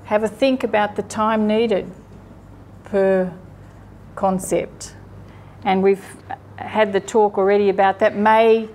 have a think about the time needed per concept. And we've had the talk already about that. May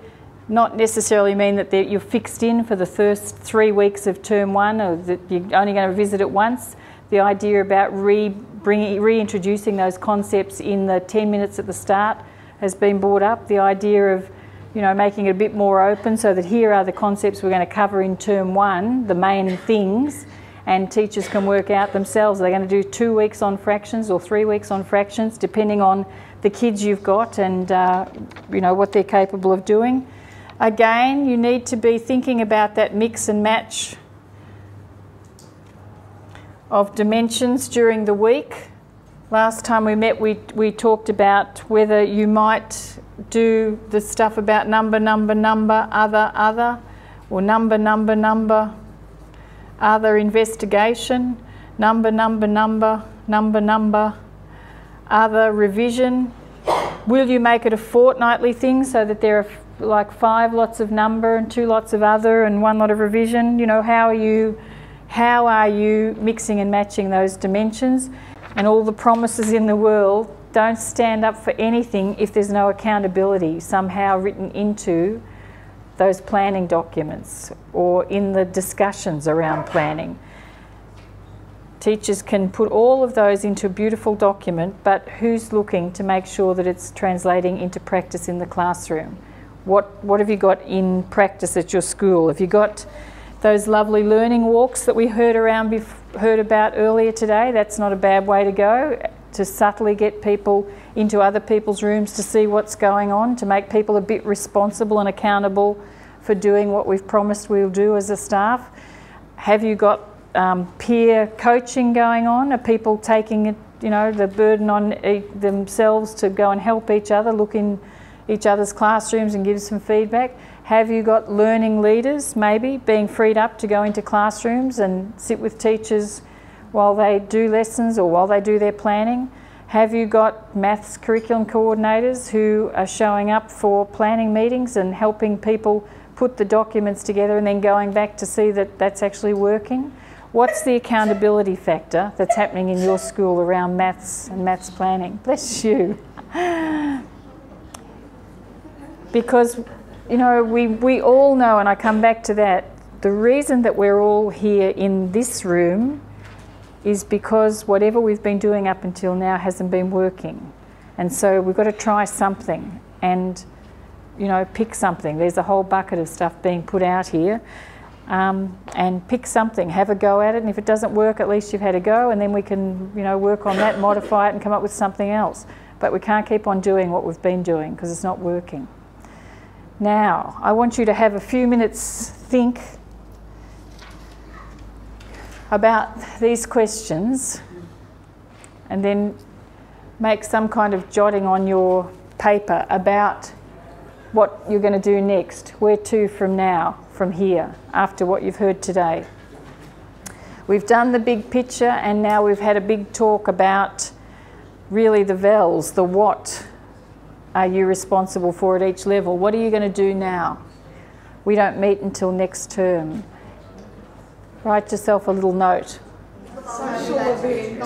not necessarily mean that you're fixed in for the first 3 weeks of term 1, or that you're only going to visit it once. The idea about reintroducing those concepts in the 10 minutes at the start has been brought up. The idea of, you know, making it a bit more open so that here are the concepts we're going to cover in term 1, the main things, and teachers can work out themselves. They're going to do 2 weeks on fractions or 3 weeks on fractions, depending on the kids you've got and you know, what they're capable of doing. Again, you need to be thinking about that mix and match of dimensions during the week. Last time we met, we talked about whether you might do the stuff about number, other, or number, other investigation, number, other revision. Will you make it a fortnightly thing so that there are like 5 lots of number and 2 lots of other and 1 lot of revision? You know, how are you mixing and matching those dimensions? And all the promises in the world don't stand up for anything if there's no accountability somehow written into those planning documents or in the discussions around planning. Teachers can put all of those into a beautiful document, but who's looking to make sure that it's translating into practice in the classroom? What have you got in practice at your school? Have you got those lovely learning walks that we heard about earlier today? That's not a bad way to go, to subtly get people into other people's rooms to see what's going on, to make people a bit responsible and accountable for doing what we've promised we'll do as a staff. Have you got peer coaching going on? Are people taking it, you know, the burden on themselves to go and help each other, look in each other's classrooms and give some feedback? Have you got learning leaders maybe being freed up to go into classrooms and sit with teachers while they do lessons or while they do their planning? Have you got maths curriculum coordinators who are showing up for planning meetings and helping people put the documents together and then going back to see that that's actually working? What's the accountability factor that's happening in your school around maths and maths planning? Bless you. Because, you know, we all know, and I come back to that, the reason that we're all here in this room is because whatever we've been doing up until now hasn't been working. And so we've got to try something and, you know, pick something. There's a whole bucket of stuff being put out here. And pick something, have a go at it, and if it doesn't work, at least you've had a go, and then we can, you know, work on that, modify it and come up with something else. But we can't keep on doing what we've been doing because it's not working. Now, I want you to have a few minutes think about these questions and then make some kind of jotting on your paper about what you're going to do next, where to from now, from here, after what you've heard today. We've done the big picture and now we've had a big talk about really the vels, the what are you responsible for at each level. What are you going to do now? We don't meet until next term. Write yourself a little note.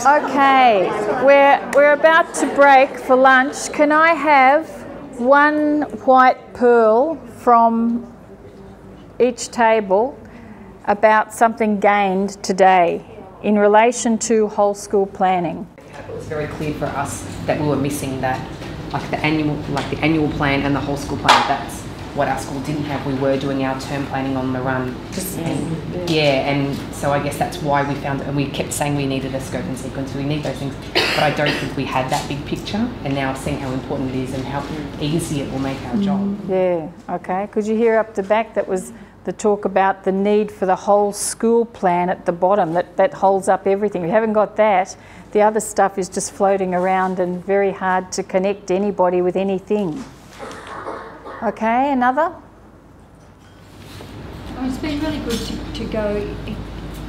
Okay, we're about to break for lunch. Can I have 1 white pearl from each table about something gained today in relation to whole school planning? It was very clear for us that we were missing that, like the annual plan and the whole school plan. That's what our school didn't have. We were doing our term planning on the run. And so I guess that's why we found it, and we kept saying we needed a scope and sequence, we need those things, but I don't think we had that big picture, and now seeing how important it is and how easy it will make our job. Yeah, okay. Could you hear up the back? That was the talk about the need for the whole school plan at the bottom, that holds up everything. If you haven't got that, the other stuff is just floating around and very hard to connect anybody with anything. Okay, another? It's been really good to go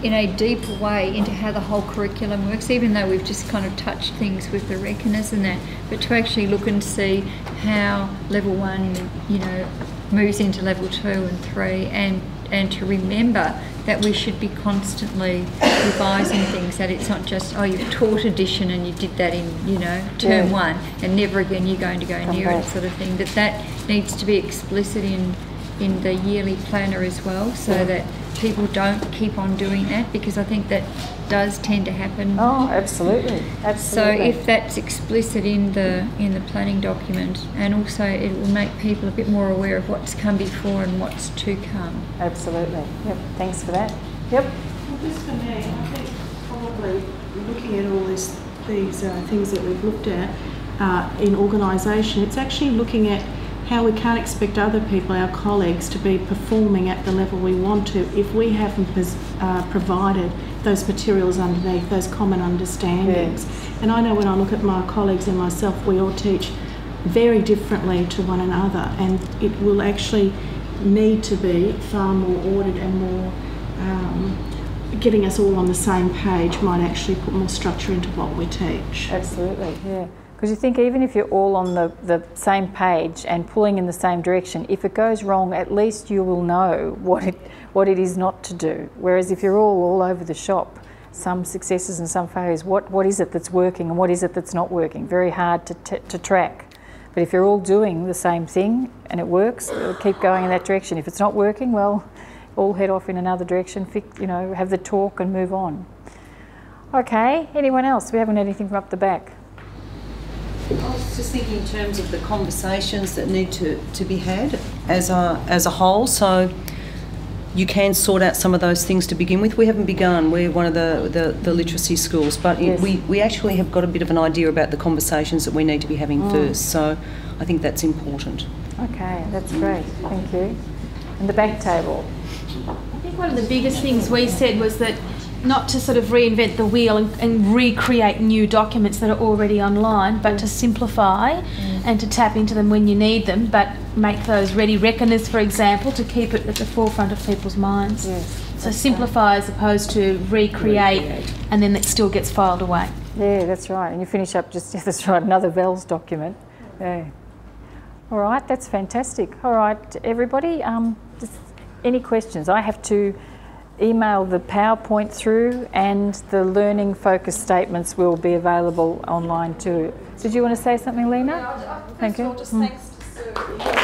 in a deeper way into how the whole curriculum works, even though we've just kind of touched things with the reckoners and that, but to actually look and see how level 1, you know, moves into level 2 and 3, and to remember that we should be constantly revising things, that it's not just, oh, you've taught addition and you did that in, you know, term 1 and never again you're going to go near it, sort of thing, that needs to be explicit in the yearly planner as well, so that people don't keep on doing that, because I think that does tend to happen. Oh, absolutely, absolutely. So if that's explicit in the planning document, and also it will make people a bit more aware of what's come before and what's to come. Absolutely. Yep. Thanks for that. Yep. Well, just for me, I think probably looking at all these things that we've looked at in organisation, it's actually looking at how we can't expect other people, our colleagues, to be performing at the level we want to if we haven't provided those materials underneath, those common understandings. Yes. And I know when I look at my colleagues and myself, we all teach very differently to one another, and it will actually need to be far more ordered and more getting us all on the same page might actually put more structure into what we teach. Absolutely, yeah. Because you think even if you're all on the same page and pulling in the same direction, if it goes wrong, at least you will know what it is not to do. Whereas if you're all over the shop, some successes and some failures, what is it that's working and what is it that's not working? Very hard to track. But if you're all doing the same thing and it works, keep going in that direction. If it's not working, well, all head off in another direction, you know, have the talk and move on. Okay, anyone else? We haven't had anything from up the back. I was just thinking in terms of the conversations that need to be had as a whole. So you can sort out some of those things to begin with. We haven't begun. We're one of the literacy schools, but yes. we actually have got a bit of an idea about the conversations that we need to be having first. So I think that's important. Okay, that's great. Thank you. And the back table. I think one of the biggest things we said was that not to sort of reinvent the wheel and recreate new documents that are already online, but to simplify and to tap into them when you need them, but make those ready reckoners, for example, to keep it at the forefront of people's minds. Yes. So simplify as opposed to recreate and then it still gets filed away. Yeah, that's right. And you finish up just, yeah, that's right, another VELS document. Yeah. All right, that's fantastic. All right, everybody, just any questions? I have to email the PowerPoint through, and the learning focus statements will be available online too. Did you want to say something, Lena? Thank you. Just thanks to Sue.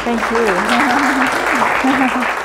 Thank you.